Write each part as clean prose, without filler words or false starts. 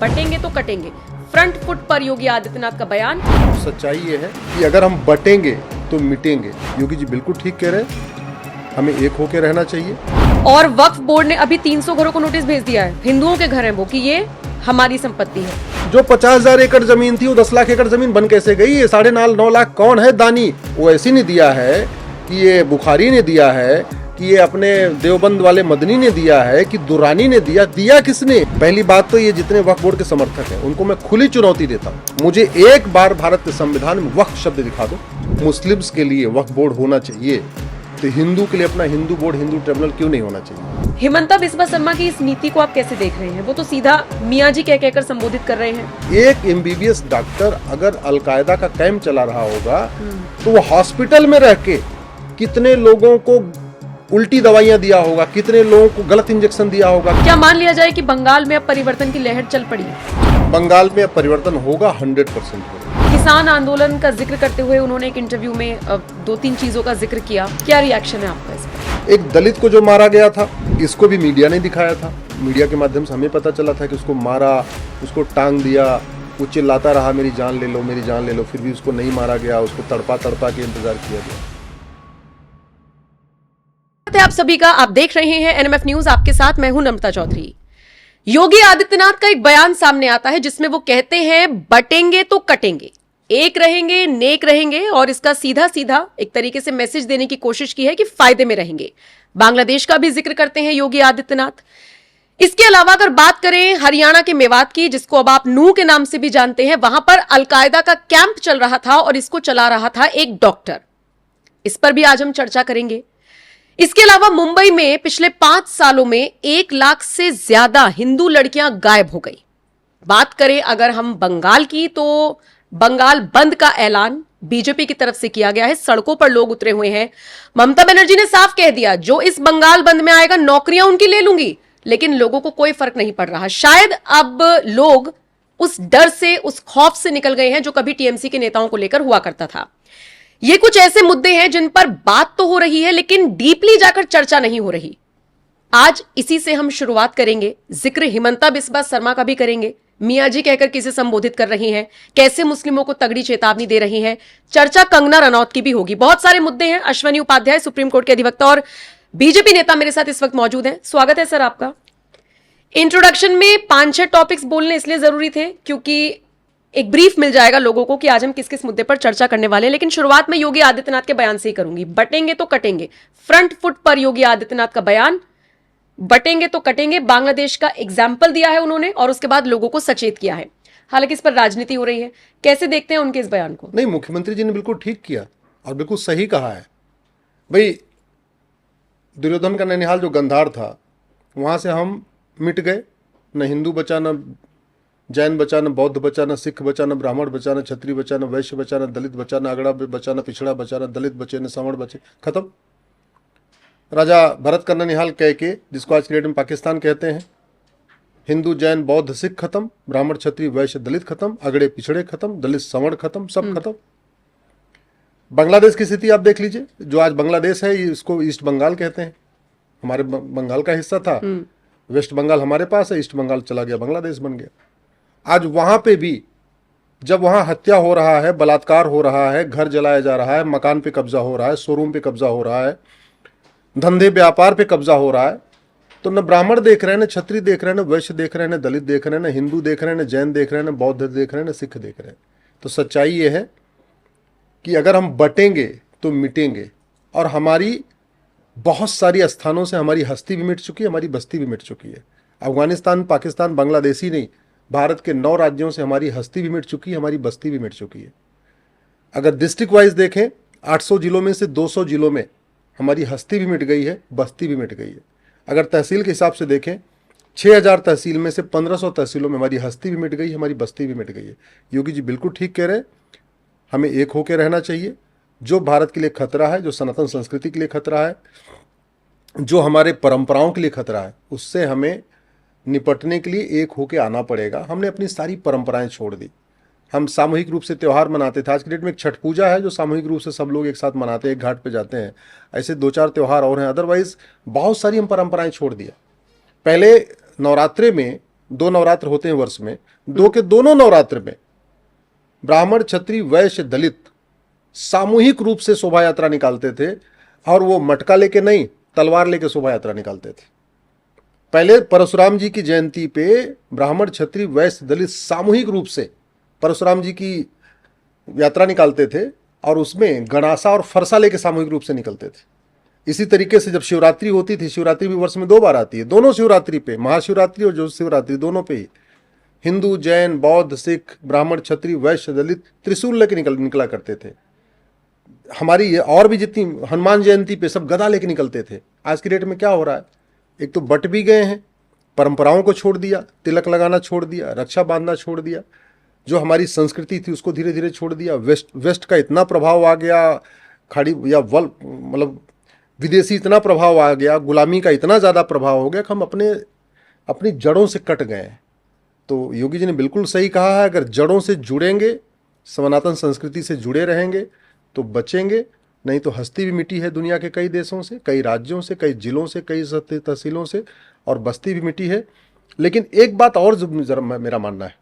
बटेंगे तो कटेंगे, front foot पर योगी आदित्यनाथ का बयान। सच्चाई ये है कि अगर हम बटेंगे तो मिटेंगे। योगी जी बिल्कुल ठीक कह रहे हैं, हमें एक होकर रहना चाहिए। और वक्फ बोर्ड ने अभी 300 घरों को नोटिस भेज दिया है, हिंदुओं के घर हैं वो, कि ये हमारी संपत्ति है। जो 50,000 एकड़ जमीन थी वो 10 लाख एकड़ जमीन बन कैसे गई? ये 9.5 लाख कौन है दानी? वो ऐसी नहीं दिया है कि ये बुखारी ने दिया है, कि ये अपने देवबंद वाले मदनी ने दिया है, कि दुरानी ने दिया किसने? पहली बात तो ये जितने वक्फ बोर्ड के समर्थक हैं उनको मैं खुली चुनौती देता हूँ, मुझे एक बार भारत के संविधान में वक्फ शब्द दिखा दो। मुस्लिम्स के लिए वक्फ बोर्ड होना चाहिए तो हिंदू के लिए अपना हिंदू बोर्ड, हिंदू ट्रिब्यूनल क्यों नहीं होना चाहिए? हिमंता बिस्वा शर्मा की इस नीति को आप कैसे देख रहे हैं? वो तो सीधा मियाँ जी कहकर संबोधित कर रहे हैं। एक एमबीबीएस डॉक्टर अगर अलकायदा का कैंप चला रहा होगा तो वो हॉस्पिटल में रह के कितने लोगों को उल्टी दवाइयां दिया होगा, कितने लोगों को गलत इंजेक्शन दिया होगा। क्या मान लिया जाए कि बंगाल में अब परिवर्तन की लहर चल पड़ी है? बंगाल में अब परिवर्तन होगा, 100% होगा। किसान आंदोलन का जिक्र करते हुए उन्होंने एक इंटरव्यू में 2-3 चीजों का जिक्र किया, क्या रिएक्शन है आपका इस पर? एक दलित को जो मारा गया था, इसको भी मीडिया ने दिखाया था, मीडिया के माध्यम से हमें पता चला था कि उसको मारा, उसको टांग दिया, वो चिल्लाता रहा मेरी जान ले लो, मेरी जान ले लो, फिर भी उसको नहीं मारा गया, उसको तड़पा के इंतजार किया गया। आप सभी का, आप देख रहे हैं एनएमएफ न्यूज, आपके साथ मैं हूं नम्रता चौधरी। योगी आदित्यनाथ का एक बयान सामने आता है जिसमें वो कहते हैं बटेंगे तो कटेंगे, एक रहेंगे नेक रहेंगे, और इसका सीधा सीधा एक तरीके से मैसेज देने की कोशिश की है कि फायदे में रहेंगे। बांग्लादेश का भी जिक्र करते हैं योगी आदित्यनाथ। इसके अलावा अगर बात करें हरियाणा के मेवात की, जिसको अब आप नूह के नाम से भी जानते हैं, वहां पर अलकायदा का कैंप चल रहा था और इसको चला रहा था एक डॉक्टर। इस पर भी आज हम चर्चा करेंगे। इसके अलावा मुंबई में पिछले 5 सालों में 1 लाख से ज्यादा हिंदू लड़कियां गायब हो गई। बात करें अगर हम बंगाल की, तो बंगाल बंद का ऐलान बीजेपी की तरफ से किया गया है, सड़कों पर लोग उतरे हुए हैं। ममता बनर्जी ने साफ कह दिया, जो इस बंगाल बंद में आएगा नौकरियां उनकी ले लूंगी, लेकिन लोगों को कोई फर्क नहीं पड़ रहा। शायद अब लोग उस डर से, उस खौफ से निकल गए हैं जो कभी टीएमसी के नेताओं को लेकर हुआ करता था। ये कुछ ऐसे मुद्दे हैं जिन पर बात तो हो रही है लेकिन डीपली जाकर चर्चा नहीं हो रही। आज इसी से हम शुरुआत करेंगे। जिक्र हिमंता बिस्वा शर्मा का भी करेंगे, मियाँ जी कहकर किसे संबोधित कर रही हैं, कैसे मुस्लिमों को तगड़ी चेतावनी दे रही हैं। चर्चा कंगना रनौत की भी होगी। बहुत सारे मुद्दे हैं। अश्वनी उपाध्याय, सुप्रीम कोर्ट के अधिवक्ता और बीजेपी नेता मेरे साथ इस वक्त मौजूद हैं। स्वागत है सर आपका। इंट्रोडक्शन में 5-6 टॉपिक्स बोलने इसलिए जरूरी थे क्योंकि एक ब्रीफ मिल जाएगा लोगों को कि आज हम किस किस मुद्दे पर चर्चा करने वाले हैं। लेकिन शुरुआत में योगी आदित्यनाथ के बयान से ही करूंगी। बटेंगे तो कटेंगे, फ्रंट फुट पर योगी आदित्यनाथ का बयान। बटेंगे तो कटेंगे, बांग्लादेश का एग्जाम्पल दिया है उन्होंने और उसके बाद लोगों को सचेत किया है। हालांकि इस पर राजनीति हो रही है, कैसे देखते हैं उनके इस बयान को? नहीं, मुख्यमंत्री जी ने बिल्कुल ठीक किया और बिल्कुल सही कहा है। भाई, दुर्योधन का ननिहाल जो गंधार था, वहां से हम मिट गए। न हिंदू बचा, न जैन बचा, न बौद्ध बचा, न सिख बचा, न ब्राह्मण बचा, न क्षत्रिय बचा, न वैश्य बचा, न दलित बचा, न अगड़ा बचा, न पिछड़ा बचा, न दलित बचे, न सवर्ण बचे, खत्म। राजा भरत का ननिहाल कह के, जिसको आज की डेट में पाकिस्तान कहते हैं, हिंदू जैन बौद्ध सिख खत्म, ब्राह्मण क्षत्रिय वैश्य दलित खत्म, अगड़े पिछड़े खत्म, दलित सवर्ण खत्म, सब खत्म। बांग्लादेश की स्थिति आप देख लीजिए। जो आज बांग्लादेश है, इसको ईस्ट बंगाल कहते हैं। हमारे बंगाल का हिस्सा था, वेस्ट बंगाल हमारे पास है, ईस्ट बंगाल चला गया, बांग्लादेश बन गया। आज वहां पे भी जब वहां हत्या हो रहा है, बलात्कार हो रहा है, घर जलाया जा रहा है, मकान पे कब्जा हो रहा है, शोरूम पे कब्जा हो रहा है, धंधे व्यापार पे कब्जा हो रहा है, तो न ब्राह्मण देख रहे हैं, न क्षत्रिय देख रहे हैं, न वैश्य देख रहे हैं, न दलित देख रहे हैं, न हिंदू देख रहे हैं, न जैन देख रहे हैं, न बौद्ध देख रहे हैं, न सिख देख रहे हैं। तो सच्चाई ये है कि अगर हम बटेंगे तो मिटेंगे। और हमारी बहुत सारी स्थानों से हमारी हस्ती भी मिट चुकी है, हमारी बस्ती भी मिट चुकी है। अफगानिस्तान, पाकिस्तान, बांग्लादेश ही नहीं, भारत के 9 राज्यों से हमारी हस्ती भी मिट चुकी है, हमारी बस्ती भी मिट चुकी है। अगर डिस्ट्रिक्ट वाइज देखें, 800 जिलों में से 200 जिलों में हमारी हस्ती भी मिट गई है, बस्ती भी मिट गई है। अगर तहसील के हिसाब से देखें, 6000 तहसील में से 1500 तहसीलों में हमारी हस्ती भी मिट गई है, हमारी बस्ती भी मिट गई है। योगी जी बिल्कुल ठीक कह रहे हैं, हमें एक होकर रहना चाहिए। जो भारत के लिए खतरा है, जो सनातन संस्कृति के लिए खतरा है, जो हमारे परंपराओं के लिए खतरा है, उससे हमें निपटने के लिए एक होके आना पड़ेगा। हमने अपनी सारी परंपराएं छोड़ दी। हम सामूहिक रूप से त्यौहार मनाते थे। आज की डेट में एक छठ पूजा है जो सामूहिक रूप से सब लोग एक साथ मनाते हैं, एक घाट पे जाते हैं। ऐसे 2-4 त्यौहार और हैं, अदरवाइज बहुत सारी हम परंपराएं छोड़ दिया। पहले नवरात्रे में 2 नवरात्र होते हैं वर्ष में, दो के दोनों नवरात्र में ब्राह्मण, क्षत्रिय, वैश्य, दलित सामूहिक रूप से शोभा यात्रा निकालते थे, और वो मटका लेके नहीं, तलवार लेके शोभा यात्रा निकालते थे। पहले परशुराम जी की जयंती पे ब्राह्मण, क्षत्रिय, वैश्य, दलित सामूहिक रूप से परशुराम जी की यात्रा निकालते थे, और उसमें गणासा और फरसा लेके सामूहिक रूप से निकलते थे। इसी तरीके से जब शिवरात्रि होती थी, शिवरात्रि भी वर्ष में 2 बार आती है, दोनों शिवरात्रि पे, महाशिवरात्रि और जो शिवरात्रि, दोनों पे ही हिंदू, जैन, बौद्ध, सिख, ब्राह्मण, क्षत्रिय, वैश्य, दलित त्रिशूल लेके निकला करते थे। हमारी ये और भी जितनी, हनुमान जयंती पे सब गदा लेके निकलते थे। आज की डेट में क्या हो रहा है, एक तो बट भी गए हैं, परंपराओं को छोड़ दिया, तिलक लगाना छोड़ दिया, रक्षा बांधना छोड़ दिया, जो हमारी संस्कृति थी उसको धीरे धीरे छोड़ दिया। वेस्ट का इतना प्रभाव आ गया, खाड़ी या मतलब विदेशी इतना प्रभाव आ गया, गुलामी का इतना ज़्यादा प्रभाव हो गया कि हम अपनी जड़ों से कट गए हैं। तो योगी जी ने बिल्कुल सही कहा है, अगर जड़ों से जुड़ेंगे, सनातन संस्कृति से जुड़े रहेंगे तो बचेंगे, नहीं तो हस्ती भी मिटी है दुनिया के कई देशों से, कई राज्यों से, कई जिलों से, कई तहसीलों से, और बस्ती भी मिटी है। लेकिन एक बात और जरा मेरा मानना है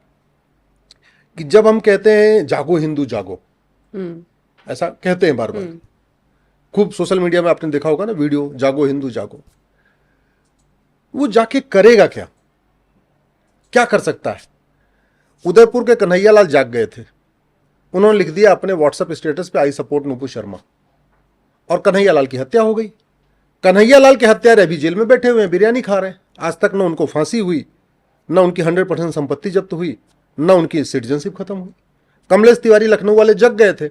कि जब हम कहते हैं जागो हिंदू जागो, ऐसा कहते हैं बार बार, खूब सोशल मीडिया में आपने देखा होगा ना वीडियो, जागो हिंदू जागो, वो जाके करेगा क्या, क्या कर सकता है? उदयपुर के कन्हैया लाल जाग गए थे, उन्होंने लिख दिया अपने व्हाट्सएप स्टेटस पे, आई सपोर्ट नुपु शर्मा, और कन्हैया लाल की हत्या हो गई। कन्हैया लाल के हत्यारे अभी जेल में बैठे हुए हैं, बिरयानी खा रहे हैं। आज तक न उनको फांसी हुई, न उनकी 100% संपत्ति जब्त हुई, न उनकी सिटीजनशिप खत्म हुई। कमलेश तिवारी लखनऊ वाले जग गए थे,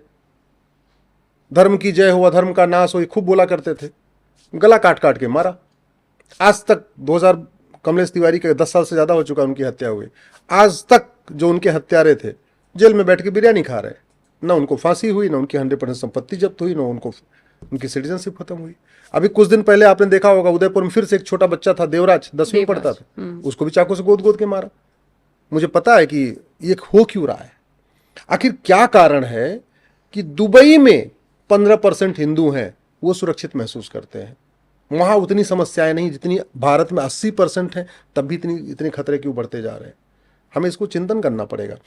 धर्म की जय हो, अधर्म का नाश हो, खूब बोला करते थे, गला काट काट के मारा। आज तक 2000 कमलेश तिवारी के 10 साल से ज्यादा हो चुका उनकी हत्या हुई, आज तक जो उनके हत्यारे थे जेल में बैठ के बिरयानी खा रहे, न उनको फांसी हुई, न उनकी 100% संपत्ति जब्त हुई, न उनकी सिटीजनशिप खत्म हुई। अभी कुछ दिन पहले आपने देखा होगा उदयपुर में फिर से एक छोटा बच्चा था, देवराज, 10वीं पढ़ता था, उसको भी चाकू से गोद गोद के मारा। मुझे पता है कि ये हो क्यों रहा है, आखिर क्या कारण है कि दुबई में 15% हिंदू हैं, वो सुरक्षित महसूस करते हैं, वहां उतनी समस्याएं नहीं जितनी भारत में 80% हैं, तब भी इतने खतरे क्यों बढ़ते जा रहे हैं? हमें इसको चिंतन करना पड़ेगा।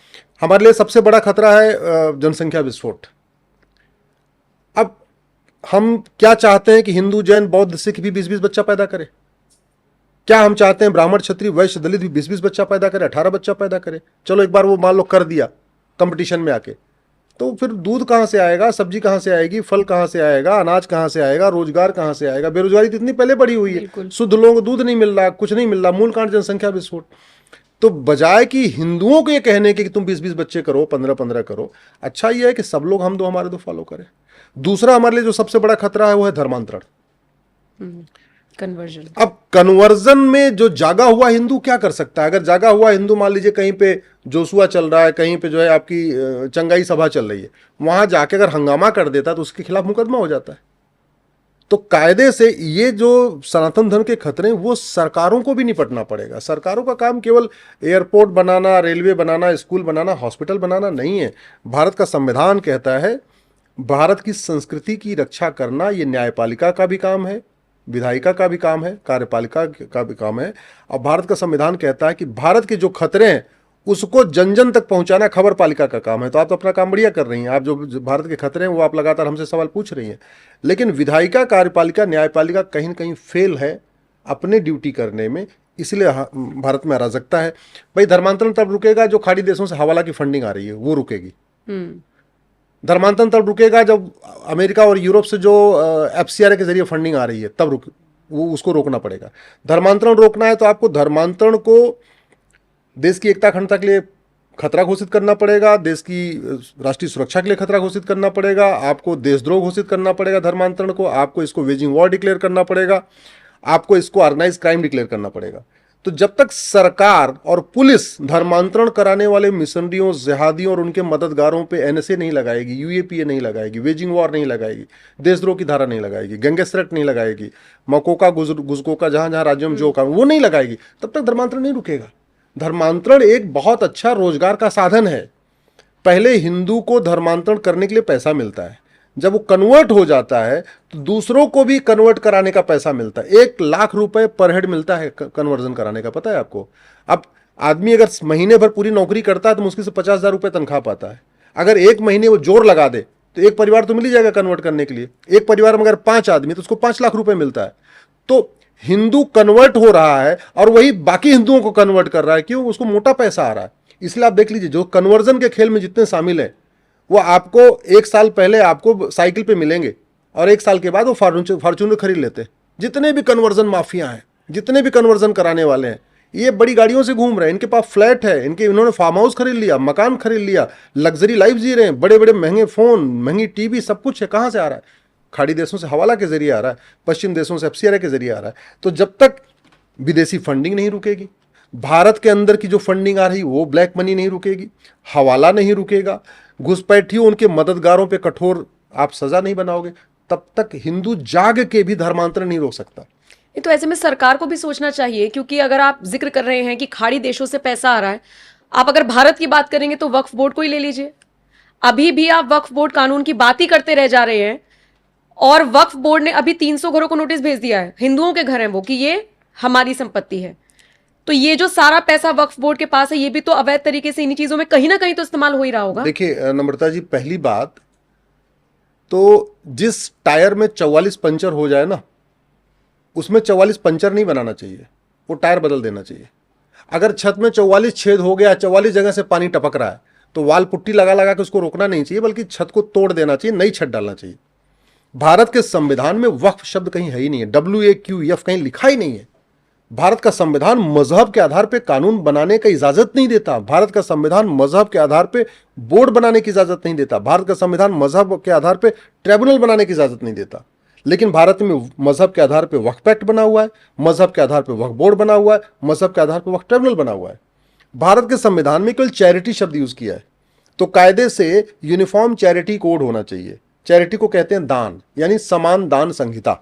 हमारे लिए सबसे बड़ा खतरा है जनसंख्या विस्फोट। अब हम क्या चाहते हैं कि हिंदू, जैन, बौद्ध, सिख भी 20-20 बच्चा पैदा करे? क्या हम चाहते हैं ब्राह्मण, क्षत्रिय, वैश्य, दलित भी 20-20 बच्चा पैदा करे, 18 बच्चा पैदा करे? चलो एक बार वो मान लो कर दिया कंपटीशन में आके, तो फिर दूध कहां से आएगा, सब्जी कहां से आएगी, फल कहां से आएगा, अनाज कहां से आएगा, रोजगार कहां से आएगा? बेरोजगारी तो इतनी पहले बढ़ी हुई है, शुद्ध लोगों को दूध नहीं मिल रहा, कुछ नहीं मिल रहा, मूल कारण जनसंख्या विस्फोट। तो बजाय कि हिंदुओं को ये कहने के कि तुम 20-20 बच्चे करो, 15-15 करो, अच्छा ये है कि सब लोग हम दो हमारे दो फॉलो करें। दूसरा हमारे लिए जो सबसे बड़ा खतरा है वो है धर्मांतरण, कन्वर्जन। अब कन्वर्जन में जो जागा हुआ हिंदू क्या कर सकता है? अगर जागा हुआ हिंदू मान लीजिए कहीं पे जोशुआ चल रहा है, कहीं पे जो है आपकी चंगाई सभा चल रही है, वहां जाके अगर हंगामा कर देता तो उसके खिलाफ मुकदमा हो जाता है। तो कायदे से ये जो सनातन धर्म के खतरे हैं वो सरकारों को भी निपटना पड़ेगा। सरकारों का काम केवल एयरपोर्ट बनाना, रेलवे बनाना, स्कूल बनाना, हॉस्पिटल बनाना नहीं है। भारत का संविधान कहता है भारत की संस्कृति की रक्षा करना, ये न्यायपालिका का भी काम है, विधायिका का भी काम है, कार्यपालिका का भी काम है। और भारत का संविधान कहता है कि भारत के जो खतरे हैं उसको जन जन तक पहुंचाना खबर पालिका का काम है। तो आप तो अपना काम बढ़िया कर रही हैं, आप जो भारत के खतरे हैं वो आप लगातार हमसे सवाल पूछ रही हैं, लेकिन विधायिका, कार्यपालिका, न्यायपालिका कहीं न कहीं फेल है अपने ड्यूटी करने में। इसलिए भारत में अराजकता है। भाई धर्मांतरण तब रुकेगा जो खाड़ी देशों से हवाला की फंडिंग आ रही है वो रुकेगी। धर्मांतरण तब रुकेगा जब अमेरिका और यूरोप से जो FCRA के जरिए फंडिंग आ रही है, तब वो उसको रोकना पड़ेगा। धर्मांतरण रोकना है तो आपको धर्मांतरण को देश की एकता अखंडता के लिए खतरा घोषित करना पड़ेगा, देश की राष्ट्रीय सुरक्षा के लिए खतरा घोषित करना पड़ेगा, आपको देशद्रोह घोषित करना पड़ेगा धर्मांतरण को, आपको इसको वेजिंग वॉर डिक्लेयर करना पड़ेगा, आपको इसको ऑर्गेनाइज क्राइम डिक्लेयर करना पड़ेगा। तो जब तक सरकार और पुलिस धर्मांतरण कराने वाले मिशनरियों, जिहादियों और उनके मददगारों पे NSA नहीं लगाएगी, UAPA नहीं लगाएगी, वेजिंग वॉर नहीं लगाएगी, देशद्रोह की धारा नहीं लगाएगी, गैंगस्टर नहीं लगाएगी, मकोका गुजकोका जहां जहां राज्यों में जो काम वो नहीं लगाएगी, तब तक धर्मांतरण नहीं रुकेगा। धर्मांतरण एक बहुत अच्छा रोजगार का साधन है। पहले हिंदू को धर्मांतरण करने के लिए पैसा मिलता है, जब वो कन्वर्ट हो जाता है तो दूसरों को भी कन्वर्ट कराने का पैसा मिलता है। 1 लाख रुपए पर हेड मिलता है कन्वर्जन कराने का, पता है आपको? अब आदमी अगर महीने भर पूरी नौकरी करता है तो मुश्किल से 50,000 रुपये तनख्वाह पाता है। अगर एक महीने वो जोर लगा दे तो एक परिवार तो मिल ही जाएगा कन्वर्ट करने के लिए। एक परिवार में अगर 5 आदमी तो उसको 5 लाख रुपए मिलता है। तो हिंदू कन्वर्ट हो रहा है और वही बाकी हिंदुओं को कन्वर्ट कर रहा है, क्यों? उसको मोटा पैसा आ रहा है। इसलिए आप देख लीजिए, जो कन्वर्जन के खेल में जितने शामिल है वो आपको 1 साल पहले आपको साइकिल पे मिलेंगे और 1 साल के बाद वो फॉर्च्यूनर खरीद लेते हैं। जितने भी कन्वर्जन माफिया हैं, जितने भी कन्वर्जन कराने वाले हैं, ये बड़ी गाड़ियों से घूम रहे हैं, इनके पास फ्लैट है, इन्होंने फार्म हाउस खरीद लिया, मकान खरीद लिया, लग्जरी लाइफ जी रहे हैं, बड़े बड़े महंगे फोन, महंगी टीवी, सब कुछ है। कहाँ से आ रहा है? खाड़ी देशों से हवाला के जरिए आ रहा है, पश्चिम देशों से FCRA के जरिए आ रहा है। तो जब तक विदेशी फंडिंग नहीं रुकेगी, भारत के अंदर की जो फंडिंग आ रही वो ब्लैक मनी नहीं रुकेगी, हवाला नहीं रुकेगा, घुसपैठियों उनके मददगारों पे कठोर आप सजा नहीं बनाओगे, तब तक हिंदू जाग के भी धर्मांतरण नहीं रोक सकता। तो ऐसे में सरकार को भी सोचना चाहिए, क्योंकि अगर आप जिक्र कर रहे हैं कि खाड़ी देशों से पैसा आ रहा है, आप अगर भारत की बात करेंगे तो वक्फ बोर्ड को ही ले लीजिए। अभी भी आप वक्फ बोर्ड कानून की बात ही करते रह जा रहे हैं और वक्फ बोर्ड ने अभी 300 घरों को नोटिस भेज दिया है, हिंदुओं के घर हैं वो, कि ये हमारी संपत्ति है। तो ये जो सारा पैसा वक्फ बोर्ड के पास है, ये भी तो अवैध तरीके से इन्हीं चीजों में कहीं ना कहीं तो इस्तेमाल हो ही रहा होगा। देखिए नम्रता जी, पहली बात तो जिस टायर में 44 पंचर हो जाए ना, उसमें 44 पंचर नहीं बनाना चाहिए, वो टायर बदल देना चाहिए। अगर छत में 44 छेद हो गया, 44 जगह से पानी टपक रहा है, तो वाल पुट्टी लगा लगा के उसको रोकना नहीं चाहिए, बल्कि छत को तोड़ देना चाहिए, नई छत डालना चाहिए। भारत के संविधान में वक्फ शब्द कहीं है ही नहीं है, WAQF कहीं लिखा ही नहीं है। भारत का संविधान मजहब के आधार पर कानून बनाने का इजाजत नहीं देता। भारत का संविधान मजहब के आधार पर बोर्ड बनाने की इजाजत नहीं देता। भारत का संविधान मजहब के आधार पर ट्रिब्यूनल बनाने की इजाजत नहीं देता। लेकिन भारत में मजहब के आधार पर वक्फ एक्ट बना हुआ है, मजहब के आधार पर वक्फ बोर्ड बना हुआ है, मजहब के आधार पर वक्फ ट्रिब्यूनल बना हुआ है। भारत के संविधान में केवल चैरिटी शब्द यूज किया है। तो कायदे से यूनिफॉर्म चैरिटी कोड होना चाहिए। चैरिटी को कहते हैं दान, यानी समान दान संहिता।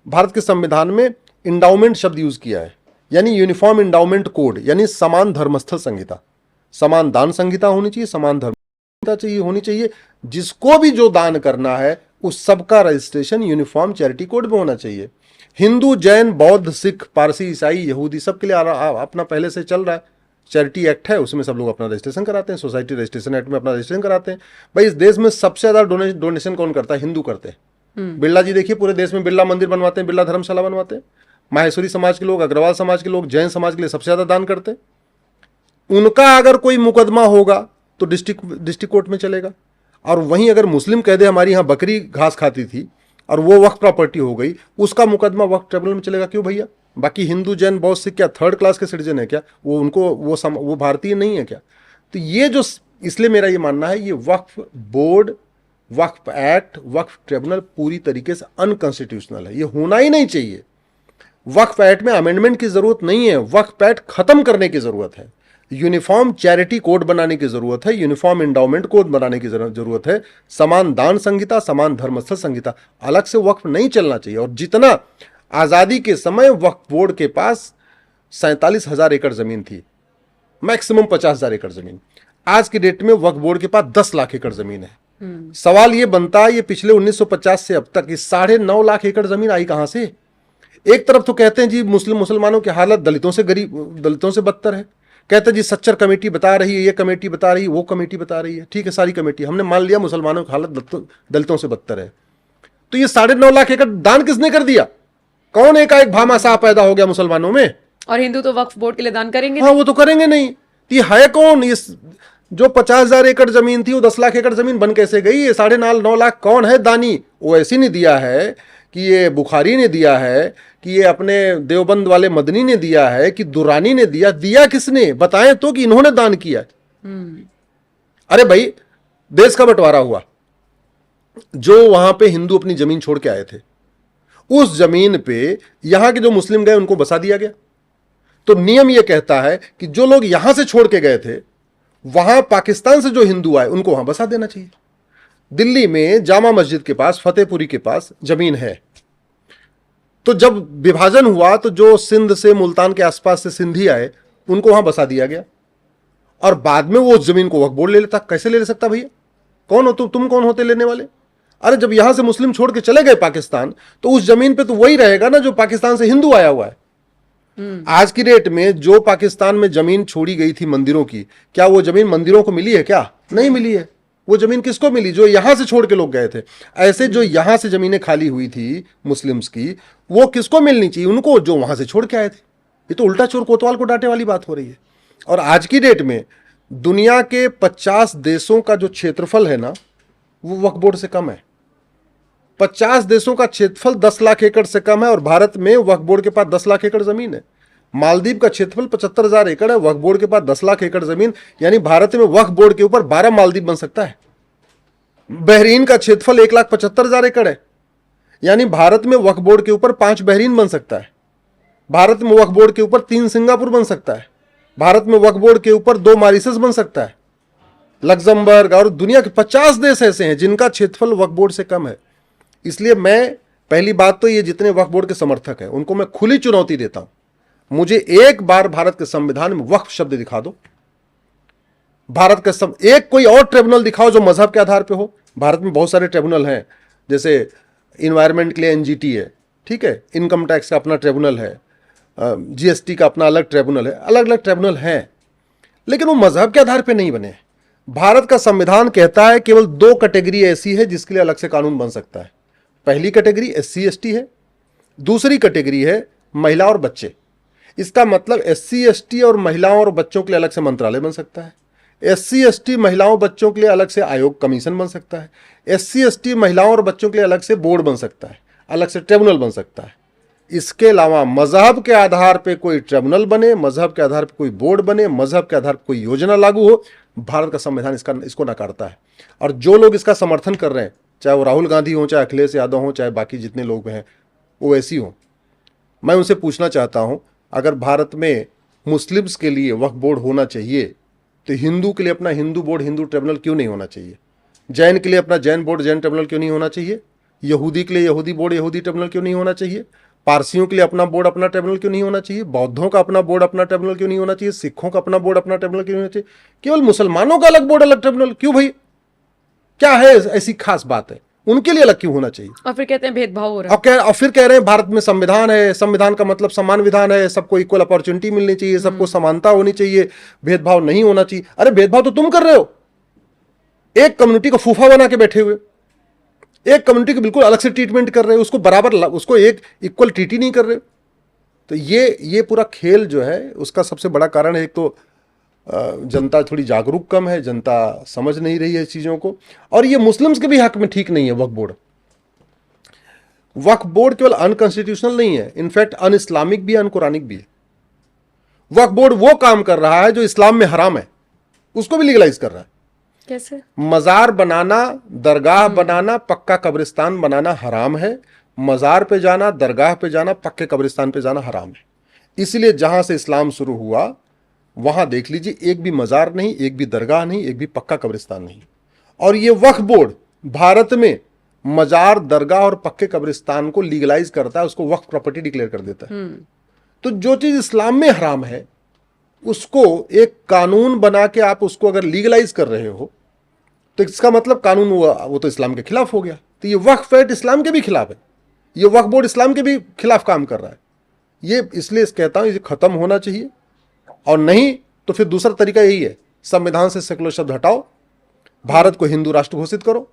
भारत के संविधान में इंडाउमेंट शब्द यूज किया है, यानी यूनिफॉर्म इंडाउमेंट कोड, यानी समान धर्मस्थल संहिता। समान दान संहिता होनी चाहिए, समान धर्म संहिता होनी चाहिए। जिसको भी जो दान करना है उस सबका रजिस्ट्रेशन यूनिफॉर्म चैरिटी कोड में होना चाहिए। हिंदू, जैन, बौद्ध, सिख, पारसी, ईसाई, यहूदी सबके लिए अपना पहले से चल रहा है चैरिटी एक्ट है, उसमें सब लोग अपना रजिस्ट्रेशन कराते हैं। सोसाइटी रजिस्ट्रेशन एक्ट में अपना रजिस्ट्रेशन कराते हैं। भाई इस देश में सबसे ज्यादा डोनेशन कौन करता है? हिंदू करते हैं। बिरला जी देखिए, पूरे देश में बिरला मंदिर बनवाते हैं, बिरला धर्मशाला बनवाते हैं। माहेश्वरी समाज के लोग, अग्रवाल समाज के लोग, जैन समाज के लिए सबसे ज्यादा दान करते हैं। उनका अगर कोई मुकदमा होगा तो डिस्ट्रिक्ट कोर्ट में चलेगा। और वहीं अगर मुस्लिम कह दे हमारी यहाँ बकरी घास खाती थी और वो वक्फ प्रॉपर्टी हो गई, उसका मुकदमा वक्फ ट्रिब्यूनल में चलेगा। क्यों भैया? बाकी हिंदू, जैन, बौद्ध, सिख क्या थर्ड क्लास के सिटीजन है क्या? वो भारतीय नहीं है क्या? तो ये जो, इसलिए मेरा ये मानना है ये वक्फ बोर्ड, वक्फ एक्ट, वक्फ ट्रिब्यूनल पूरी तरीके से अनकॉन्स्टिट्यूशनल है। ये होना ही नहीं चाहिए। वक्फ एक्ट में अमेंडमेंट की जरूरत नहीं है, वक्फ एक्ट खत्म करने की जरूरत है। यूनिफॉर्म चैरिटी कोड बनाने की जरूरत है, यूनिफॉर्म एंडाउमेंट कोड बनाने की जरूरत है, समान दान संहिता, समान धर्मस्थल संहिता। अलग से वक्फ नहीं चलना चाहिए। और जितना आजादी के समय वक्फ बोर्ड के पास 47,000 एकड़ जमीन थी, मैक्सिमम 50,000 एकड़ जमीन। आज की डेट में वक्फ बोर्ड के पास 10 लाख एकड़ जमीन है। सवाल ये बनता है, ये पिछले 1950 से अब तक 9.5 लाख एकड़ जमीन आई कहां से? एक तरफ तो कहते हैं जी मुसलमानों की हालत दलितों से बदतर है, कहते हैं जी सच्चर कमेटी बता रही है, ये कमेटी बता रही है, वो कमेटी बता रही है। ठीक है, सारी कमेटी हमने मान लिया मुसलमानों की हालत दलितों से बदतर है। तो ये 9.5 लाख एकड़ दान किसने कर दिया? कौन एकाएक भामाशाह पैदा हो गया मुसलमानों में? और हिंदू तो वक्फ बोर्ड के लिए दान करेंगे? हाँ, वो तो करेंगे नहीं। ये है कौन? ये जो 50,000 एकड़ जमीन थी वो 10 लाख एकड़ जमीन बन कैसे गई? ये 9.5 लाख कौन है दानी? वो ऐसी ने दिया है कि ये बुखारी ने दिया है, कि ये अपने देवबंद वाले मदनी ने दिया है, कि दुरानी ने दिया किसने? बताएं तो कि इन्होंने दान किया। अरे भाई, देश का बंटवारा हुआ, जो वहां पे हिंदू अपनी जमीन छोड़ के आए थे, उस जमीन पे यहां के जो मुस्लिम गए उनको बसा दिया गया। तो नियम यह कहता है कि जो लोग यहां से छोड़ के गए थे, वहां पाकिस्तान से जो हिंदू आए उनको वहां बसा देना चाहिए। दिल्ली में जामा मस्जिद के पास, फतेहपुरी के पास जमीन है। तो जब विभाजन हुआ तो जो सिंध से, मुल्तान के आसपास से सिंधी आए उनको वहां बसा दिया गया, और बाद में वो उस जमीन को वक्फ बोर्ड ले लेता। कैसे ले सकता भैया? कौन हो तुम कौन होते लेने वाले? अरे जब यहां से मुस्लिम छोड़ के चले गए पाकिस्तान, तो उस जमीन पे तो वही रहेगा ना जो पाकिस्तान से हिंदू आया हुआ है। आज की डेट में जो पाकिस्तान में जमीन छोड़ी गई थी मंदिरों की, क्या वो जमीन मंदिरों को मिली है? क्या नहीं मिली है। वो जमीन किसको मिली? जो यहां से छोड़ के लोग गए थे। ऐसे जो यहां से जमीनें खाली हुई थी मुस्लिम्स की, वो किसको मिलनी चाहिए? उनको, जो वहां से छोड़ के आए थे। ये तो उल्टा चोर कोतवाल को डांटे वाली बात हो रही है। और आज की डेट में दुनिया के 50 देशों का जो क्षेत्रफल है ना, वो वक्फ बोर्ड से कम है। 50 देशों का क्षेत्रफल 10 लाख एकड़ से कम है, और भारत में वक्फ बोर्ड के पास 10 लाख एकड़ जमीन है। मालदीव का क्षेत्रफल 75,000 एकड़ है, वक्फ बोर्ड के पास 10 लाख एकड़ जमीन, यानी भारत में वक्फ बोर्ड के ऊपर 12 मालदीव बन सकता है। बहरीन का क्षेत्रफल 1,75,000 एकड़ है, यानी भारत में वक्फ बोर्ड के ऊपर 5 बहरीन बन सकता है। भारत में वक्फ बोर्ड के ऊपर 3 सिंगापुर बन सकता है। भारत में वक्फ बोर्ड के ऊपर 2 मॉरिशस बन सकता है, लग्जमबर्ग, और दुनिया के 50 देश ऐसे हैं जिनका क्षेत्रफल वक्फ बोर्ड से कम है। इसलिए मैं, पहली बात तो ये जितने वक्फ बोर्ड के समर्थक हैं उनको मैं खुली चुनौती देता हूं, मुझे एक बार भारत के संविधान में वक्फ शब्द दिखा दो। भारत का एक कोई और ट्रिब्यूनल दिखाओ जो मजहब के आधार पे हो। भारत में बहुत सारे ट्रिब्यूनल हैं, जैसे इन्वायरमेंट के लिए एनजीटी है, ठीक है, इनकम टैक्स का अपना ट्रिब्यूनल है, जीएसटी का अपना अलग ट्रिब्यूनल है, अलग अलग ट्रिब्यूनल हैं, लेकिन वो मजहब के आधार पे नहीं बने। भारत का संविधान कहता है केवल 2 कैटेगरी ऐसी है जिसके लिए अलग से कानून बन सकता है। पहली कैटेगरी एससी एसटी है, दूसरी कैटेगरी है महिला और बच्चे। इसका मतलब एससी एसटी और महिलाओं और बच्चों के लिए अलग से मंत्रालय बन सकता है। एससी एसटी महिलाओं बच्चों के लिए अलग से आयोग कमीशन बन सकता है। एससी एसटी महिलाओं और बच्चों के लिए अलग से बोर्ड बन सकता है, अलग से ट्रिब्यूनल बन सकता है। इसके अलावा मजहब के आधार पे कोई ट्रिब्यूनल बने, मजहब के आधार पे कोई बोर्ड बने, मजहब के आधार पे कोई योजना लागू हो, भारत का संविधान इसको नकारता है। और जो लोग इसका समर्थन कर रहे हैं, चाहे वो राहुल गांधी हो, चाहे अखिलेश यादव हो, चाहे बाकी जितने लोग हैं वो ऐसी हों, मैं उनसे पूछना चाहता हूं, अगर भारत में मुस्लिम्स के लिए वक्फ बोर्ड होना चाहिए तो हिंदू के लिए अपना हिंदू बोर्ड, हिंदू ट्रिब्यूनल क्यों नहीं होना चाहिए? जैन के लिए अपना जैन बोर्ड, जैन ट्रिब्यूनल क्यों नहीं होना चाहिए? यहूदी के लिए यहूदी बोर्ड, यहूदी ट्रिब्यूनल क्यों नहीं होना चाहिए? पारसियों के लिए अपना बोर्ड, अपना ट्रिब्यूनल क्यों नहीं होना चाहिए? बौद्धों का अपना बोर्ड, अपना ट्रिब्यूनल क्यों नहीं होना चाहिए? सिखों का अपना बोर्ड, अपना ट्रिब्यूनल क्यों नहीं होना चाहिए? केवल मुसलमानों का अलग बोर्ड, अलग ट्रिब्यूनल क्यों भाई? क्या है ऐसी खास बात है? उनके लिए अलग क्यों होना चाहिए? और फिर कहते हैं भेदभाव हो रहा है। और फिर कह रहे हैं भारत में संविधान है, संविधान का मतलब समान विधान है, सबको इक्वल अपॉर्चुनिटी मिलनी चाहिए, सबको समानता होनी चाहिए, भेदभाव नहीं होना चाहिए। अरे भेदभाव तो तुम कर रहे हो, एक कम्युनिटी को फूफा बना के बैठे हुए, एक कम्युनिटी को बिल्कुल अलग से ट्रीटमेंट कर रहे हो, उसको बराबर, उसको एक इक्वल ट्रीट ही नहीं कर रहे। तो ये पूरा खेल जो है उसका सबसे बड़ा कारण है, एक तो जनता थोड़ी जागरूक कम है, जनता समझ नहीं रही है इस चीजों को, और ये मुस्लिम्स के भी हक में ठीक नहीं है। वक्फ बोर्ड, वक्फ बोर्ड केवल अनकॉन्स्टिट्यूशनल नहीं है, इनफैक्ट अन इस्लामिक भी है, अनकुरानिक भी है। वक्फ बोर्ड वो काम कर रहा है जो इस्लाम में हराम है, उसको भी लीगलाइज कर रहा है। कैसे? मजार बनाना, दरगाह बनाना, पक्का कब्रिस्तान बनाना हराम है। मजार पे जाना, दरगाह पे जाना, पक्के कब्रिस्तान पे जाना हराम है। इसलिए जहां से इस्लाम शुरू हुआ वहां देख लीजिए, एक भी मजार नहीं, एक भी दरगाह नहीं, एक भी पक्का कब्रिस्तान नहीं। और ये वक्फ बोर्ड भारत में मजार, दरगाह और पक्के कब्रिस्तान को लीगलाइज करता है, उसको वक्फ प्रॉपर्टी डिक्लेयर कर देता है। तो जो चीज इस्लाम में हराम है उसको एक कानून बना के आप उसको अगर लीगलाइज कर रहे हो तो इसका मतलब कानून वो तो इस्लाम के खिलाफ हो गया। तो ये वक्फ एक्ट इस्लाम के भी खिलाफ है, ये वक्फ बोर्ड इस्लाम के भी खिलाफ काम कर रहा है। ये इसलिए कहता हूं ये खत्म होना चाहिए, और नहीं तो फिर दूसरा तरीका यही है, संविधान से सेकुलर शब्द हटाओ, भारत को हिंदू राष्ट्र घोषित करो,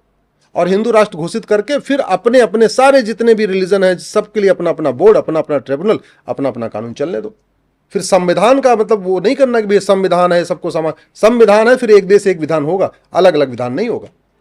और हिंदू राष्ट्र घोषित करके फिर अपने अपने सारे जितने भी रिलीजन है सबके लिए अपना अपना बोर्ड, अपना अपना ट्रिब्यूनल, अपना अपना कानून चलने दो। फिर संविधान का मतलब वो नहीं करना कि भाई संविधान है सबको समान, संविधान है फिर एक देश एक विधान होगा, अलग अलग विधान नहीं होगा।